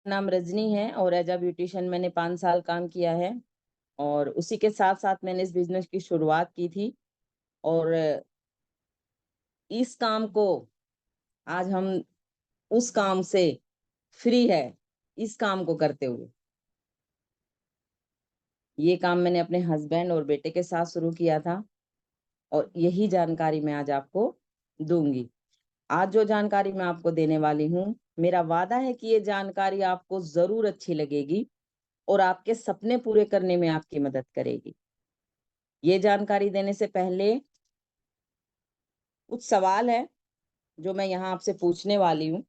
नाम रजनी है और एज अ ब्यूटिशियन मैंने 5 साल काम किया है। और उसी के साथ साथ मैंने इस बिजनेस की शुरुआत की थी। और इस काम को आज हम उस काम से फ्री है, इस काम को करते हुए। ये काम मैंने अपने हस्बैंड और बेटे के साथ शुरू किया था और यही जानकारी मैं आज आपको दूंगी। आज जो जानकारी मैं आपको देने वाली हूँ, मेरा वादा है कि ये जानकारी आपको जरूर अच्छी लगेगी और आपके सपने पूरे करने में आपकी मदद करेगी। ये जानकारी देने से पहले कुछ सवाल है जो मैं यहाँ आपसे पूछने वाली हूँ।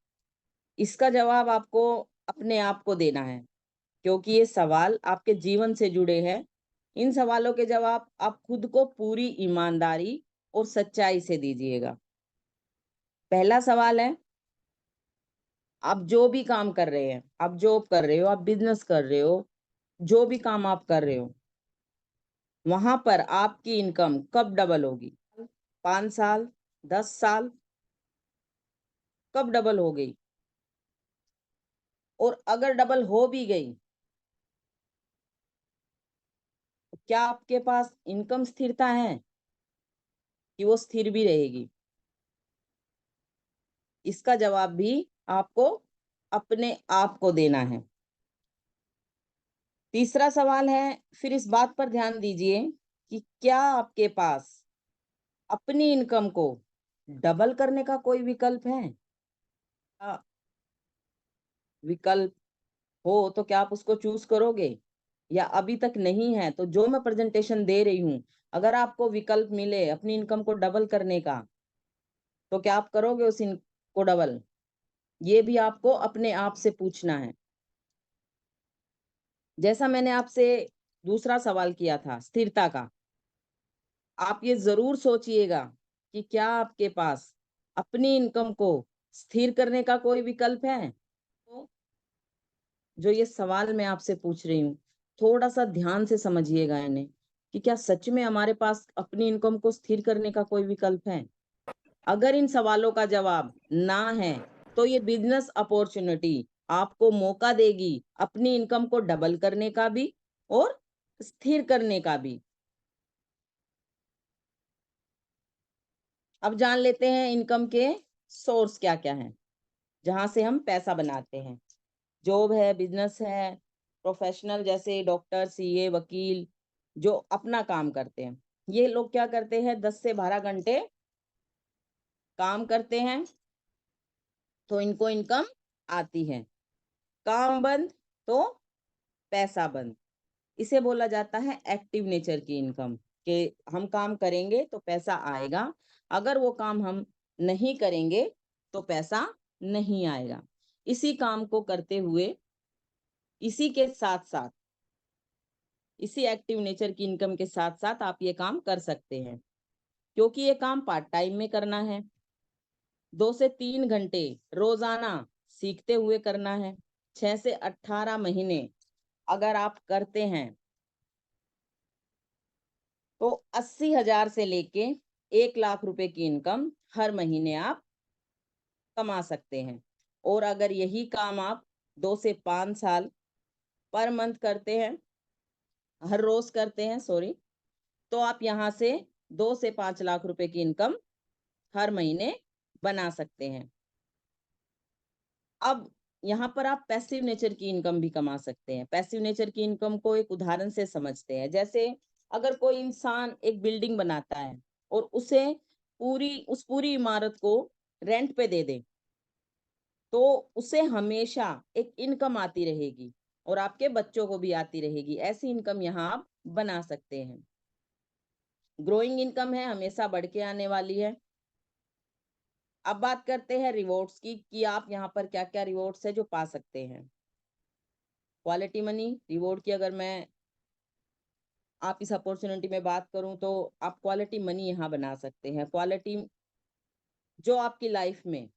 इसका जवाब आपको अपने आप को देना है, क्योंकि ये सवाल आपके जीवन से जुड़े हैं। इन सवालों के जवाब आप खुद को पूरी ईमानदारी और सच्चाई से दीजिएगा। पहला सवाल है, आप जो भी काम कर रहे हैं, आप जॉब कर रहे हो, आप बिजनेस कर रहे हो, जो भी काम आप कर रहे हो, वहां पर आपकी इनकम कब डबल होगी? 5 साल, 10 साल, कब डबल हो गई? और अगर डबल हो भी गई, तो क्या आपके पास इनकम स्थिरता है कि वो स्थिर भी रहेगी? इसका जवाब भी आपको अपने आप को देना है। तीसरा सवाल है, फिर इस बात पर ध्यान दीजिए कि क्या आपके पास अपनी इनकम को डबल करने का कोई विकल्प है? विकल्प हो तो क्या आप उसको चूज करोगे, या अभी तक नहीं है तो जो मैं प्रेजेंटेशन दे रही हूं, अगर आपको विकल्प मिले अपनी इनकम को डबल करने का, तो क्या आप करोगे उस को डबल? ये भी आपको अपने आप से पूछना है। जैसा मैंने आपसे दूसरा सवाल किया था स्थिरता का, आप ये जरूर सोचिएगा कि क्या आपके पास अपनी इनकम को स्थिर करने का कोई विकल्प है। तो जो ये सवाल मैं आपसे पूछ रही हूँ, थोड़ा सा ध्यान से समझिएगा इन्हें, कि क्या सच में हमारे पास अपनी इनकम को स्थिर करने का कोई विकल्प है? अगर इन सवालों का जवाब ना है, तो ये बिजनेस अपॉर्चुनिटी आपको मौका देगी अपनी इनकम को डबल करने का भी और स्थिर करने का भी। अब जान लेते हैं इनकम के सोर्स क्या क्या हैं, जहां से हम पैसा बनाते हैं। जॉब है, बिजनेस है, प्रोफेशनल जैसे डॉक्टर, सीए, वकील, जो अपना काम करते हैं। ये लोग क्या करते हैं, 10 से 12 घंटे काम करते हैं तो इनको इनकम आती है। काम बंद तो पैसा बंद। इसे बोला जाता है एक्टिव नेचर की इनकम, कि हम काम करेंगे तो पैसा आएगा, अगर वो काम हम नहीं करेंगे तो पैसा नहीं आएगा। इसी काम को करते हुए, इसी के साथ साथ, इसी एक्टिव नेचर की इनकम के साथ साथ आप ये काम कर सकते हैं, क्योंकि ये काम पार्ट टाइम में करना है। 2 से 3 घंटे रोजाना सीखते हुए करना है। 6 से 18 महीने अगर आप करते हैं, तो 80,000 से लेके 1 लाख रुपए की इनकम हर महीने आप कमा सकते हैं। और अगर यही काम आप 2 से 5 साल पर मंथ करते हैं, हर रोज करते हैं, सॉरी, तो आप यहाँ से 2 से 5 लाख रुपए की इनकम हर महीने बना सकते हैं। अब यहाँ पर आप पैसिव नेचर की इनकम भी कमा सकते हैं। पैसिव नेचर की इनकम को एक उदाहरण से समझते हैं। जैसे अगर कोई इंसान एक बिल्डिंग बनाता है और उसे पूरी इमारत को रेंट पे दे दे, तो उसे हमेशा एक इनकम आती रहेगी और आपके बच्चों को भी आती रहेगी। ऐसी इनकम यहाँ आप बना सकते हैं। ग्रोइंग इनकम है, हमेशा बढ़ के आने वाली है। अब बात करते हैं रिवॉर्ड्स की, कि आप यहाँ पर क्या क्या रिवॉर्ड्स है जो पा सकते हैं। क्वालिटी मनी रिवॉर्ड की अगर मैं आप इस अपॉर्चुनिटी में बात करूं, तो आप क्वालिटी मनी यहाँ बना सकते हैं। क्वालिटी जो आपकी लाइफ में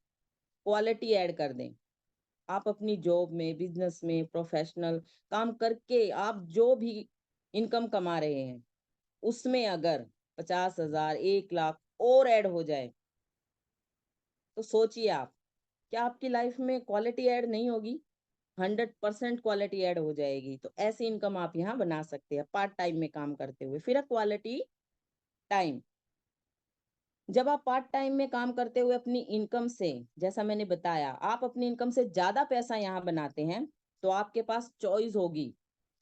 क्वालिटी ऐड कर दें। आप अपनी जॉब में, बिजनेस में, प्रोफेशनल काम करके आप जो भी इनकम कमा रहे हैं, उसमें अगर 50,000, 1 लाख और ऐड हो जाए, तो सोचिए आप, क्या आपकी लाइफ में क्वालिटी ऐड नहीं होगी? 100% क्वालिटी ऐड हो जाएगी। तो ऐसी इनकम आप यहाँ बना सकते हैं पार्ट टाइम में काम करते हुए। फिर क्वालिटी टाइम, जब आप पार्ट टाइम में काम करते हुए अपनी इनकम से, जैसा मैंने बताया, आप अपनी इनकम से ज्यादा पैसा यहाँ बनाते हैं, तो आपके पास चॉइस होगी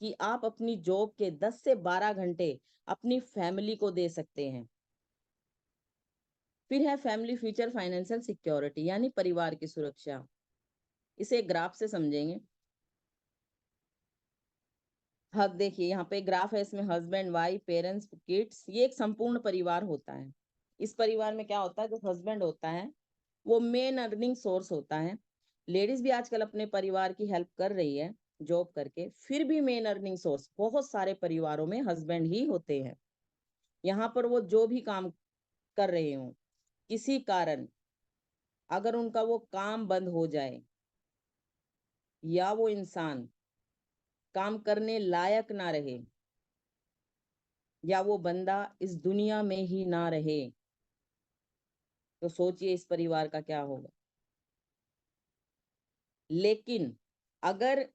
कि आप अपनी जॉब के 10 से 12 घंटे अपनी फैमिली को दे सकते हैं। फिर है फैमिली फ्यूचर फाइनेंशियल सिक्योरिटी, यानी परिवार की सुरक्षा। इसे ग्राफ से समझेंगे। हक देखिए, यहाँ पे ग्राफ है, इसमें हस्बैंड, वाइफ, पेरेंट्स, किड्स, ये एक संपूर्ण परिवार होता है। इस परिवार में क्या होता है, जो हस्बैंड होता है वो मेन अर्निंग सोर्स होता है। लेडीज भी आजकल अपने परिवार की हेल्प कर रही है जॉब करके, फिर भी मेन अर्निंग सोर्स बहुत सारे परिवारों में हस्बैंड ही होते हैं। यहाँ पर वो जो भी काम कर रहे हो, किसी कारण अगर उनका वो काम बंद हो जाए या वो इंसान काम करने लायक ना रहे या वो बंदा इस दुनिया में ही ना रहे, तो सोचिए इस परिवार का क्या होगा। लेकिन अगर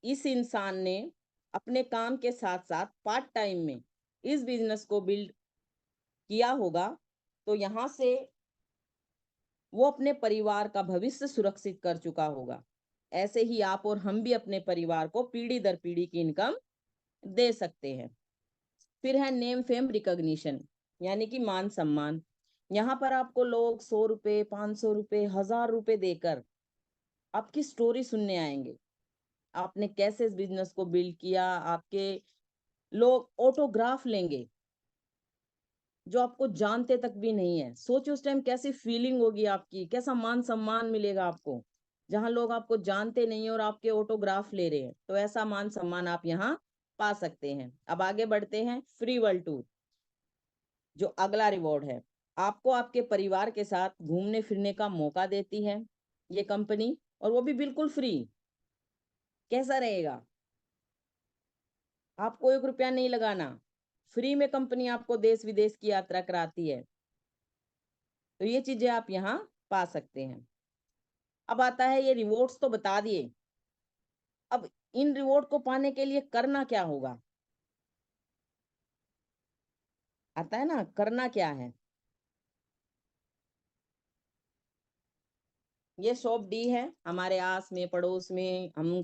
इस इंसान ने अपने काम के साथ साथ पार्ट टाइम में इस बिजनेस को बिल्ड किया होगा, तो यहाँ से वो अपने परिवार का भविष्य सुरक्षित कर चुका होगा। ऐसे ही आप और हम भी अपने परिवार को पीढ़ी दर पीढ़ी की इनकम दे सकते हैं। फिर है नेम फेम रिकॉग्निशन, यानी कि मान सम्मान। यहाँ पर आपको लोग 100 रुपए, 500 रुपए, 1000 रुपए देकर आपकी स्टोरी सुनने आएंगे। आपने कैसे इस बिजनेस को बिल्ड किया, आपके लोग ऑटोग्राफ लेंगे जो आपको जानते तक भी नहीं है। सोचिए उस टाइम कैसी फीलिंग होगी आपकी, कैसा मान सम्मान मिलेगा आपको, जहां लोग आपको जानते नहीं है और आपके ऑटोग्राफ ले रहे हैं। तो ऐसा मान सम्मान आप यहाँ पा सकते हैं। अब आगे बढ़ते हैं, फ्री वर्ल्ड टूर, जो अगला रिवॉर्ड है। आपको आपके परिवार के साथ घूमने फिरने का मौका देती है ये कंपनी, और वो भी बिल्कुल फ्री। कैसा रहेगा, आपको 1 रुपया नहीं लगाना, फ्री में कंपनी आपको देश विदेश की यात्रा कराती है। तो ये चीजें आप यहाँ पा सकते हैं। अब आता है, ये रिवॉर्ड्स तो बता दिए, अब इन रिवॉर्ड को पाने के लिए करना क्या होगा। आता है ना, करना क्या है। ये शॉप डी है, हमारे आस में पड़ोस में हम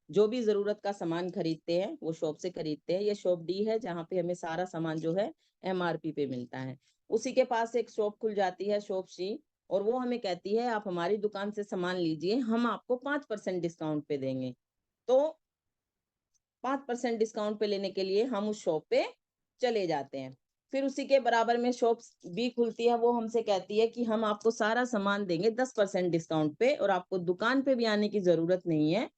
जो भी जरूरत का सामान खरीदते हैं वो शॉप से खरीदते हैं। ये शॉप डी है, जहाँ पे हमें सारा सामान जो है एमआरपी पे मिलता है। उसी के पास एक शॉप खुल जाती है, शॉप सी, और वो हमें कहती है आप हमारी दुकान से सामान लीजिए, हम आपको 5% डिस्काउंट पे देंगे। तो 5% डिस्काउंट पे लेने के लिए हम उस शॉप पे चले जाते हैं। फिर उसी के बराबर में शॉप भी खुलती है, वो हमसे कहती है कि हम आपको सारा सामान देंगे 10% डिस्काउंट पे, और आपको दुकान पे भी आने की जरूरत नहीं है,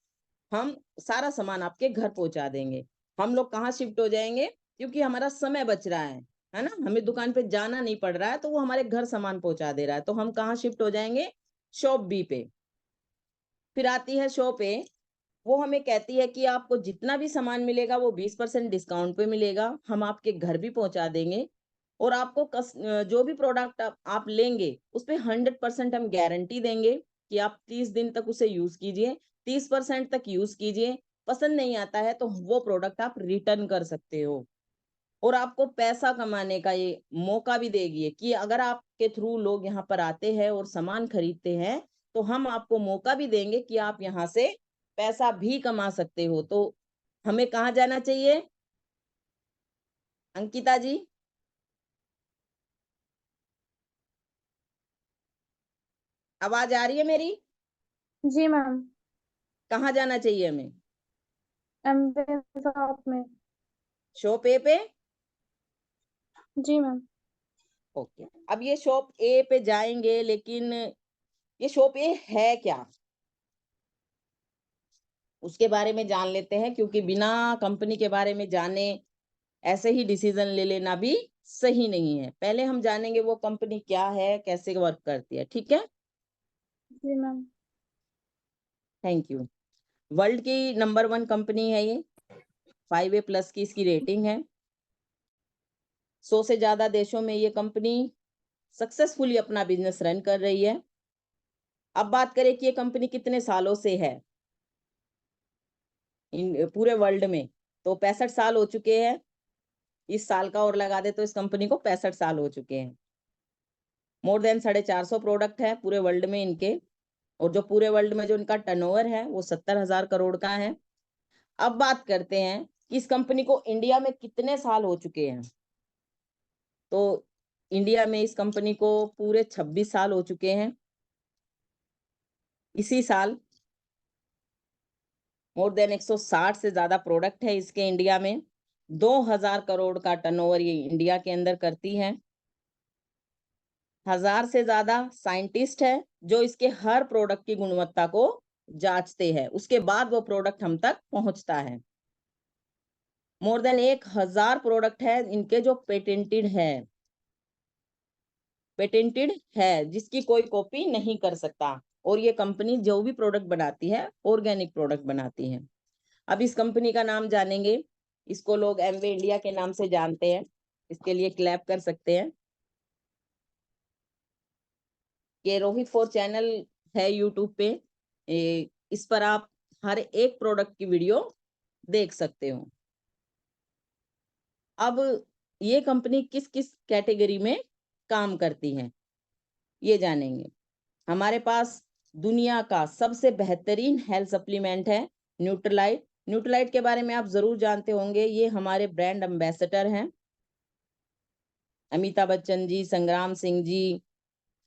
हम सारा सामान आपके घर पहुंचा देंगे। हम लोग कहाँ शिफ्ट हो जाएंगे, क्योंकि हमारा समय बच रहा है ना, हमें दुकान पे जाना नहीं पड़ रहा है, तो वो हमारे घर सामान पहुंचा दे रहा है। तो हम कहाँ शिफ्ट हो जाएंगे, शॉप बी पे। फिर आती है शॉप ए, वो हमें कहती है कि आपको जितना भी सामान मिलेगा वो 20% डिस्काउंट पे मिलेगा, हम आपके घर भी पहुंचा देंगे, और आपको जो भी प्रोडक्ट आप लेंगे उस पे 100% हम गारंटी देंगे कि आप 30 दिन तक उसे यूज कीजिए, 30% तक यूज कीजिए, पसंद नहीं आता है तो वो प्रोडक्ट आप रिटर्न कर सकते हो। और आपको पैसा कमाने का ये मौका भी देगी कि अगर आपके थ्रू लोग यहाँ पर आते हैं और सामान खरीदते हैं, तो हम आपको मौका भी देंगे कि आप यहाँ से पैसा भी कमा सकते हो। तो हमें कहाँ जाना चाहिए, अंकिता जी? आवाज आ रही है मेरी? जी मैम। कहाँ जाना चाहिए हमें? एमवे शॉप में। शॉप ए पे। जी मैम। ओके, अब ये शॉप ए पे जाएंगे, लेकिन ये शॉप ए है क्या, उसके बारे में जान लेते हैं, क्योंकि बिना कंपनी के बारे में जाने ऐसे ही डिसीजन ले लेना भी सही नहीं है। पहले हम जानेंगे वो कंपनी क्या है, कैसे वर्क करती है, ठीक है? जी मैम। Thank you. वर्ल्ड की नंबर 1 कंपनी है ये, 5A+ की इसकी रेटिंग है। 100 से ज्यादा देशों में ये कंपनी सक्सेसफुली अपना बिजनेस रन कर रही है। अब बात करें कि ये कंपनी कितने सालों से है, पूरे वर्ल्ड में। तो 65 साल हो चुके हैं, इस साल का और लगा दे तो इस कंपनी को 65 साल हो चुके हैं। मोर देन 450 प्रोडक्ट है पूरे वर्ल्ड में इनके, और जो पूरे वर्ल्ड में जो इनका टर्नओवर है वो 70,000 करोड़ का है। अब बात करते हैं कि इस कंपनी को इंडिया में कितने साल हो चुके हैं। तो इंडिया में इस कंपनी को पूरे 26 साल हो चुके हैं। इसी साल मोर देन 160 से ज्यादा प्रोडक्ट है इसके इंडिया में। 2000 करोड़ का टर्नओवर ये इंडिया के अंदर करती है। 1000 से ज्यादा साइंटिस्ट है जो इसके हर प्रोडक्ट की गुणवत्ता को जांचते हैं, उसके बाद वो प्रोडक्ट हम तक पहुंचता है। मोर देन 1000 प्रोडक्ट है इनके जो पेटेंटेड है, जिसकी कोई कॉपी नहीं कर सकता। और ये कंपनी जो भी प्रोडक्ट बनाती है ऑर्गेनिक प्रोडक्ट बनाती है। अब इस कंपनी का नाम जानेंगे। इसको लोग एमवे इंडिया के नाम से जानते हैं। इसके लिए क्लैप कर सकते हैं। ये रोहित फोर चैनल है यूट्यूब पे, इस पर आप हर एक प्रोडक्ट की वीडियो देख सकते हो। अब ये कंपनी किस किस कैटेगरी में काम करती है ये जानेंगे। हमारे पास दुनिया का सबसे बेहतरीन हेल्थ सप्लीमेंट है न्यूट्रलाइट। न्यूट्रलाइट के बारे में आप जरूर जानते होंगे, ये हमारे ब्रांड एम्बेसडर हैं अमिताभ बच्चन जी, संग्राम सिंह जी,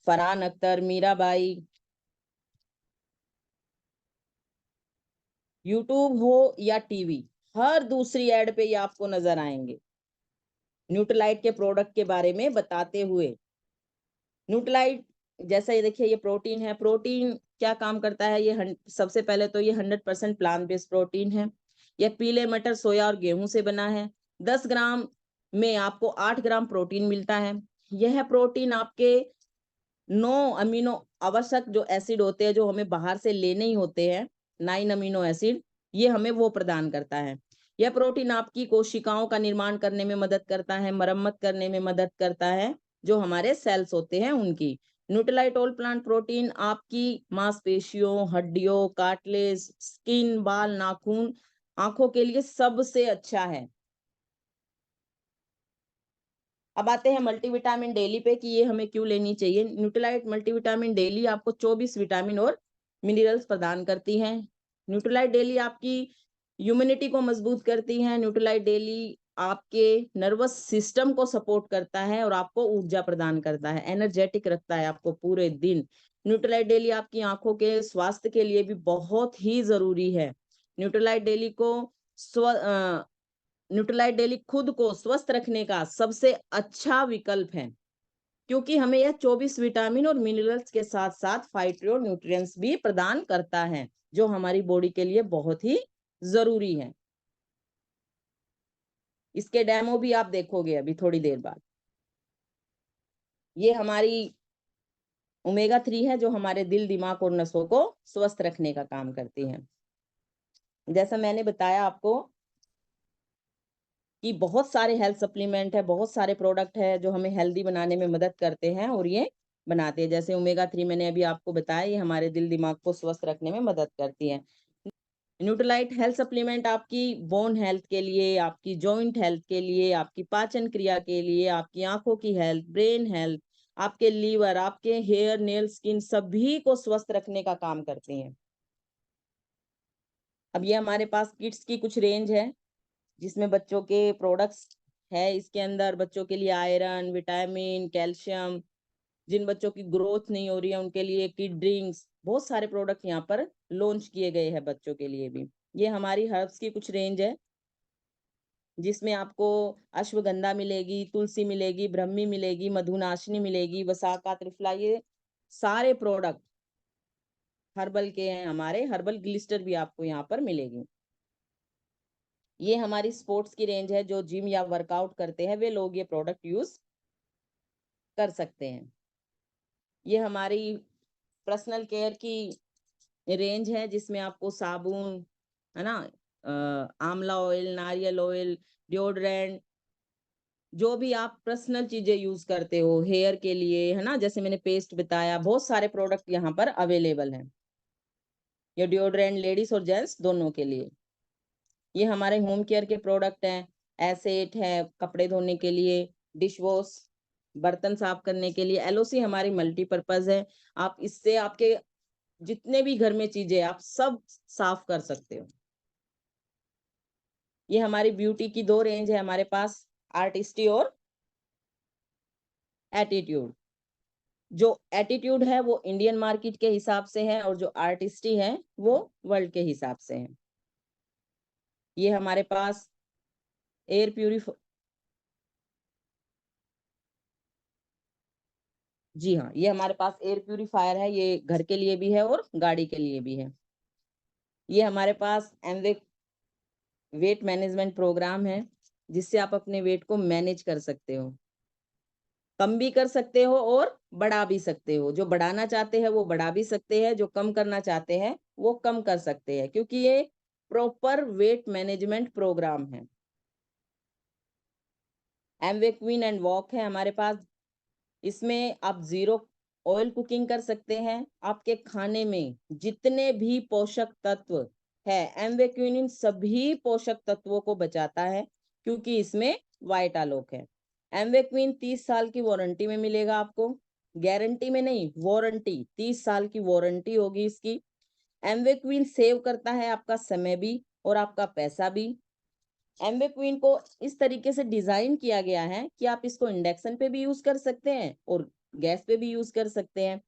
फरहान अख्तर, मीराबाई। यूट्यूब हो या टीवी, हर दूसरी एड पे ये आपको नजर आएंगे न्यूट्रलाइट के प्रोडक्ट के बारे में बताते हुए। न्यूट्रलाइट जैसा ये देखिए, ये प्रोटीन है। प्रोटीन क्या काम करता है, ये सबसे पहले तो ये 100% प्लांट बेस्ड प्रोटीन है। यह पीले मटर, सोया और गेहूं से बना है। 10 ग्राम में आपको 8 ग्राम प्रोटीन मिलता है। यह प्रोटीन आपके 9 अमीनो आवश्यक जो एसिड होते हैं जो हमें बाहर से लेने ही होते हैं, 9 अमीनो एसिड, ये हमें वो प्रदान करता है। यह प्रोटीन आपकी कोशिकाओं का निर्माण करने में मदद करता है, मरम्मत करने में मदद करता है, जो हमारे सेल्स होते हैं उनकी। न्यूट्रलाइट ऑल प्लांट प्रोटीन आपकी मांसपेशियों, हड्डियों, कार्टिलेज, स्किन, बाल, नाखून, आंखों के लिए सबसे अच्छा है। अब आते हैं मल्टीविटामिन डेली पे कि ये हमें क्यों लेनी चाहिए। न्यूट्रलाइट मल्टीविटामिन डेली आपको 24 विटामिन और मिनरल्स प्रदान करती हैं। न्यूट्रलाइट डेली आपकी इम्यूनिटी को मजबूत करती है। न्यूट्रलाइट डेली आपके नर्वस सिस्टम को सपोर्ट करता है और आपको ऊर्जा प्रदान करता है, एनर्जेटिक रखता है आपको पूरे दिन। न्यूट्रलाइट डेली आपकी आंखों के स्वास्थ्य के लिए भी बहुत ही जरूरी है। न्यूट्रलाइट डेली को न्यूट्रलाइट डेली खुद को स्वस्थ रखने का सबसे अच्छा विकल्प है, क्योंकि हमें यह 24 विटामिन और मिनरल्स के साथ साथ फाइटो न्यूट्रिएंट्स भी प्रदान करता है, जो हमारी बॉडी के लिए बहुत ही जरूरी है। इसके डेमो भी आप देखोगे अभी थोड़ी देर बाद। ये हमारी ओमेगा 3 है जो हमारे दिल, दिमाग और नसों को स्वस्थ रखने का काम करती है। जैसा मैंने बताया आपको कि बहुत सारे हेल्थ सप्लीमेंट है, बहुत सारे प्रोडक्ट है जो हमें हेल्दी बनाने में मदद करते हैं और ये बनाते हैं। जैसे ओमेगा 3 मैंने अभी आपको बताया, ये हमारे दिल, दिमाग को स्वस्थ रखने में मदद करती है। न्यूट्रलाइट हेल्थ सप्लीमेंट आपकी बोन हेल्थ के लिए, आपकी जॉइंट हेल्थ के लिए, आपकी पाचन क्रिया के लिए, आपकी आंखों की हेल्थ, ब्रेन हेल्थ, आपके लीवर, आपके हेयर, नेल, स्किन सभी को स्वस्थ रखने का काम करती हैं। अब ये हमारे पास किड्स की कुछ रेंज है जिसमें बच्चों के प्रोडक्ट्स है। इसके अंदर बच्चों के लिए आयरन, विटामिन, कैल्शियम, जिन बच्चों की ग्रोथ नहीं हो रही है उनके लिए किड ड्रिंक्स, बहुत सारे प्रोडक्ट यहाँ पर लॉन्च किए गए हैं बच्चों के लिए भी। ये हमारी हर्ब्स की कुछ रेंज है जिसमें आपको अश्वगंधा मिलेगी, तुलसी मिलेगी, ब्रह्मी मिलेगी, मधुनाशिनी मिलेगी, वसाका, त्रिफला, ये सारे प्रोडक्ट हर्बल के हैं। हमारे हर्बल ग्लिस्टर भी आपको यहाँ पर मिलेगी। ये हमारी स्पोर्ट्स की रेंज है, जो जिम या वर्कआउट करते हैं वे लोग ये प्रोडक्ट यूज कर सकते हैं। ये हमारी पर्सनल केयर की रेंज है जिसमें आपको साबुन, है ना, आंवला ऑयल, नारियल ऑयल, डिओड्रेंट, जो भी आप पर्सनल चीजें यूज करते हो हेयर के लिए, है ना, जैसे मैंने पेस्ट बताया, बहुत सारे प्रोडक्ट यहाँ पर अवेलेबल हैं। ये डिओड्रेंट लेडीज और जेंट्स दोनों के लिए। ये हमारे होम केयर के प्रोडक्ट हैं, एसेट है कपड़े धोने के लिए, डिश वॉश बर्तन साफ करने के लिए, एलओसी हमारी मल्टीपर्पज है। आप इससे आपके जितने भी घर में चीजें आप सब साफ कर सकते हो। ये हमारी ब्यूटी की 2 रेंज है हमारे पास, आर्टिस्टी और एटीट्यूड। जो एटीट्यूड है वो इंडियन मार्केट के हिसाब से है और जो आर्टिस्टी है वो वर्ल्ड के हिसाब से है। ये हमारे पास एयर प्यूरिफायर, जी हाँ, ये हमारे पास एयर प्यूरिफायर है, ये घर के लिए भी है और गाड़ी के लिए भी है। ये हमारे पास एमवे वेट मैनेजमेंट प्रोग्राम है, जिससे आप अपने वेट को मैनेज कर सकते हो, कम भी कर सकते हो और बढ़ा भी सकते हो। जो बढ़ाना चाहते हैं वो बढ़ा भी सकते हैं, जो कम करना चाहते हैं वो कम कर सकते हैं, क्योंकि ये प्रॉपर वेट मैनेजमेंट प्रोग्राम है। एमवे क्वीन एंड वॉक है हमारे पास, इसमें आप 0 ऑयल कुकिंग कर सकते हैं। आपके खाने में जितने भी पोषक तत्व है, एमवे क्वीन इन सभी पोषक तत्वों को बचाता है, क्योंकि इसमें व्हाइट आलोक है। एमवे क्वीन 30 साल की वारंटी में मिलेगा आपको, गारंटी में नहीं, वारंटी, 30 साल की वारंटी होगी इसकी। एमवे क्वीन सेव करता है आपका समय भी और आपका पैसा भी। एमवे क्वीन को इस तरीके से डिजाइन किया गया है कि आप इसको इंडक्शन पे भी यूज कर सकते हैं और गैस पे भी यूज कर सकते हैं।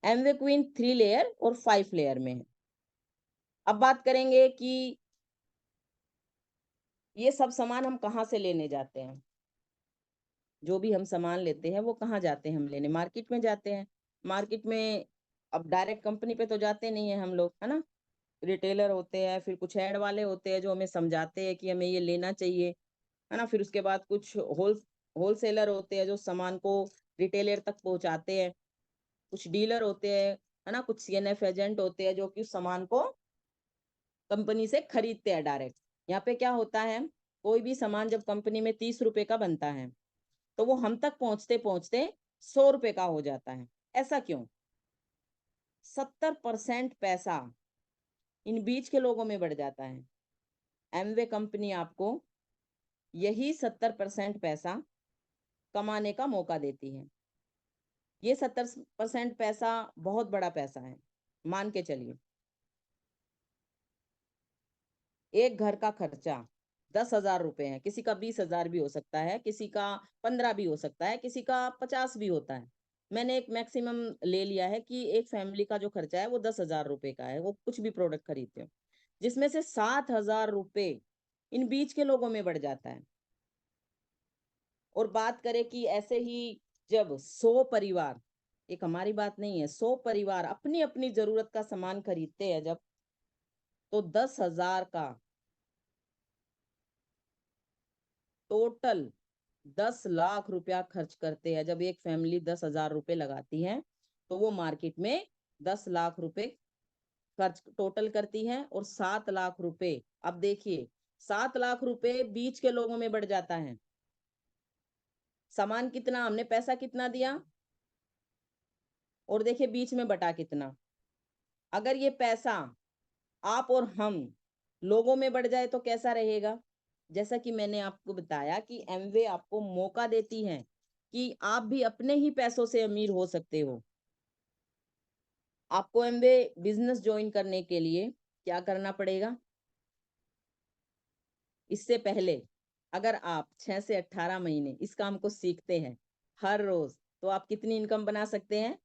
एमवे क्वीन 3 लेयर और 5 लेयर में है। अब बात करेंगे कि ये सब सामान हम कहाँ से लेने जाते हैं। जो भी हम सामान लेते हैं वो कहाँ जाते हैं हम लेने, मार्केट में जाते हैं। मार्केट में अब डायरेक्ट कंपनी पे तो जाते नहीं है हम लोग, है ना। रिटेलर होते हैं, फिर कुछ ऐड वाले होते हैं जो हमें समझाते हैं कि हमें ये लेना चाहिए, है ना। फिर उसके बाद कुछ होलसेलर होते हैं जो सामान को रिटेलर तक पहुंचाते हैं। कुछ डीलर होते हैं, है ना। कुछ सीएनएफ एजेंट होते हैं जो कि उस सामान को कंपनी से खरीदते हैं डायरेक्ट। यहाँ पे क्या होता है, कोई भी सामान जब कंपनी में 30 रुपए का बनता है तो वो हम तक पहुंचते पहुंचते 100 रुपए का हो जाता है। ऐसा क्यों? 70% पैसा इन बीच के लोगों में बढ़ जाता है। एमवे कंपनी आपको यही 70% पैसा कमाने का मौका देती है। ये 70% पैसा बहुत बड़ा पैसा है, मान के चलिए। एक घर का खर्चा 10,000 रुपए है, किसी का 20,000 भी हो सकता है, किसी का 15 भी हो सकता है, किसी का 50 भी होता है। मैंने एक मैक्सिमम ले लिया है कि एक फैमिली का जो खर्चा है वो 10,000 रुपए का है, वो कुछ भी प्रोडक्ट खरीदते हो, जिसमें से 7,000 रुपए इन बीच के लोगों में बढ़ जाता है। और बात करें कि ऐसे ही जब 100 परिवार, एक हमारी बात नहीं है, 100 परिवार अपनी अपनी जरूरत का सामान खरीदते हैं जब, तो 10,000 का टोटल 10 लाख रुपया खर्च करते हैं। जब एक फैमिली 10,000 रुपए लगाती है तो वो मार्केट में 10 लाख रुपए खर्च टोटल करती है। और 7 लाख रुपए, अब देखिए 7 लाख रुपए बीच के लोगों में बढ़ जाता है। सामान कितना, हमने पैसा कितना दिया, और देखिए बीच में बटा कितना। अगर ये पैसा आप और हम लोगों में बढ़ जाए तो कैसा रहेगा। जैसा कि मैंने आपको बताया कि एमवे आपको मौका देती है कि आप भी अपने ही पैसों से अमीर हो सकते हो। आपको एमवे बिजनेस ज्वाइन करने के लिए क्या करना पड़ेगा, इससे पहले अगर आप 6 से 18 महीने इस काम को सीखते हैं हर रोज, तो आप कितनी इनकम बना सकते हैं,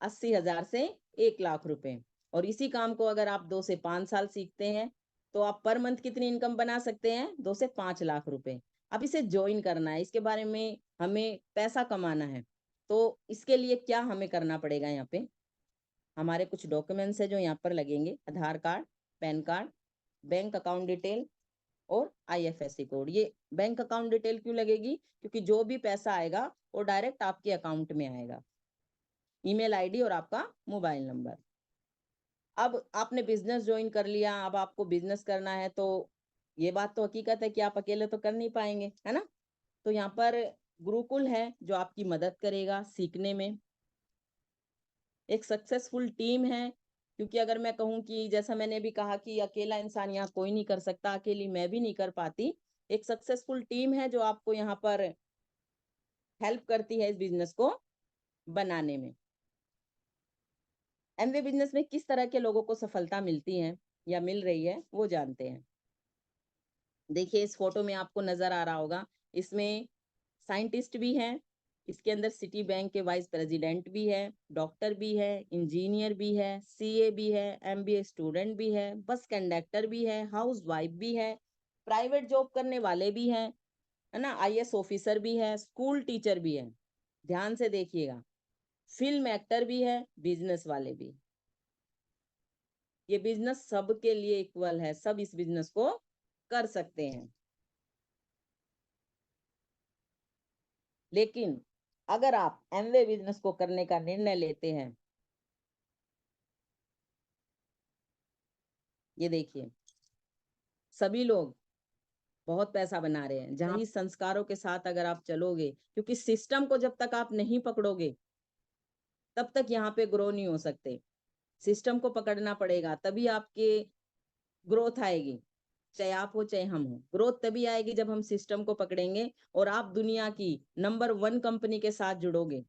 80,000 से 1 लाख रुपए। और इसी काम को अगर आप 2 से 5 साल सीखते हैं तो आप पर मंथ कितनी इनकम बना सकते हैं, 2 से 5 लाख रुपए। अब इसे ज्वाइन करना है, इसके बारे में हमें पैसा कमाना है, तो इसके लिए क्या हमें करना पड़ेगा। यहाँ पे हमारे कुछ डॉक्यूमेंट्स है जो यहाँ पर लगेंगे, Aadhaar card, PAN card, bank account detail और आईएफएससी कोड। ये बैंक अकाउंट डिटेल क्यों लगेगी, क्योंकि जो भी पैसा आएगा वो डायरेक्ट आपके अकाउंट में आएगा। ईमेल आईडी और आपका मोबाइल नंबर। अब आपने बिजनेस ज्वाइन कर लिया, अब आपको बिजनेस करना है, तो ये बात तो हकीकत है कि आप अकेले तो कर नहीं पाएंगे, है ना। तो यहाँ पर गुरुकुल है जो आपकी मदद करेगा सीखने में। एक सक्सेसफुल टीम है क्योंकि अगर मैं कहूँ कि जैसा मैंने भी कहा कि अकेला इंसान यहाँ कोई नहीं कर सकता, अकेली मैं भी नहीं कर पाती, एक सक्सेसफुल टीम है जो आपको यहाँ पर हेल्प करती है इस बिजनेस को बनाने में। एमवे बिजनेस में किस तरह के लोगों को सफलता मिलती है या मिल रही है वो जानते हैं। देखिए इस फोटो में आपको नजर आ रहा होगा, इसमें साइंटिस्ट भी हैं, इसके अंदर सिटी बैंक के वाइस प्रेसिडेंट भी है, डॉक्टर भी है, इंजीनियर भी है, सीए भी है, एमबीए स्टूडेंट भी है, बस कंडक्टर भी है, हाउस वाइफ भी है, प्राइवेट जॉब करने वाले भी हैं, है ना, आईएएस ऑफिसर भी है, स्कूल टीचर भी है, ध्यान से देखिएगा, फिल्म एक्टर भी है, बिजनेस वाले भी। ये बिजनेस सबके लिए इक्वल है, सब इस बिजनेस को कर सकते हैं। लेकिन अगर आप एमवे बिजनेस को करने का निर्णय लेते हैं, ये देखिए सभी लोग बहुत पैसा बना रहे हैं, जहां ही संस्कारों के साथ अगर आप चलोगे, क्योंकि सिस्टम को जब तक आप नहीं पकड़ोगे तब तक यहाँ पे ग्रो नहीं हो सकते। सिस्टम को पकड़ना पड़ेगा, तभी आपके ग्रोथ आएगी, चाहे आप हो चाहे हम हो। ग्रोथ तभी आएगी जब हम सिस्टम को पकड़ेंगे और आप दुनिया की नंबर 1 कंपनी के साथ जुड़ोगे।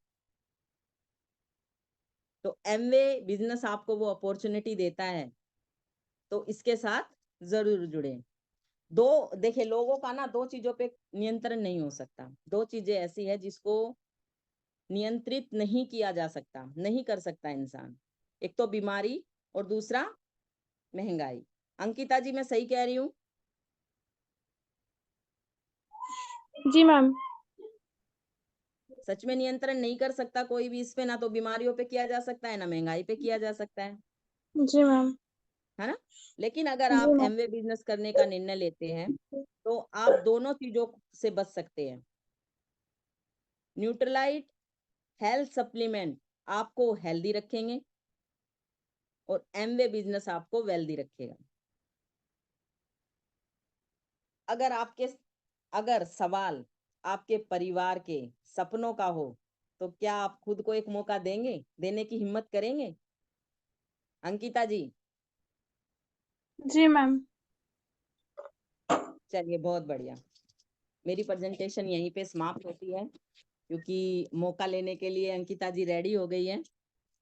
तो एमवे बिजनेस आपको वो अपॉर्चुनिटी देता है, तो इसके साथ जरूर जुड़े। दो देखिए, लोगों का ना दो चीजों पे नियंत्रण नहीं हो सकता। दो चीजें ऐसी है जिसको नियंत्रित नहीं किया जा सकता, नहीं कर सकता इंसान। एक तो बीमारी और दूसरा महंगाई। अंकिता जी मैं सही कह रही हूँ? जी मैम। सच में नियंत्रण नहीं कर सकता कोई भी इस पे, ना तो बीमारियों पे किया जा सकता है, ना महंगाई पे किया जा सकता जी मैम। है ना। लेकिन अगर जी आप मैम। एमवे बिजनेस करने का निर्णय लेते हैं तो आप दोनों चीजों से बच सकते हैं। न्यूट्रलाइट हेल्थ सप्लीमेंट आपको हेल्दी रखेंगे और एमवे बिजनेस आपको वेल्दी रखेगा। अगर आपके अगर सवाल आपके परिवार के सपनों का हो तो क्या आप खुद को एक मौका देंगे, देने की हिम्मत करेंगे अंकिता जी? जी मैम। चलिए बहुत बढ़िया। मेरी प्रेजेंटेशन यहीं पे समाप्त होती है, क्योंकि मौका लेने के लिए अंकिता जी रेडी हो गई है।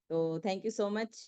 तो थैंक यू सो मच।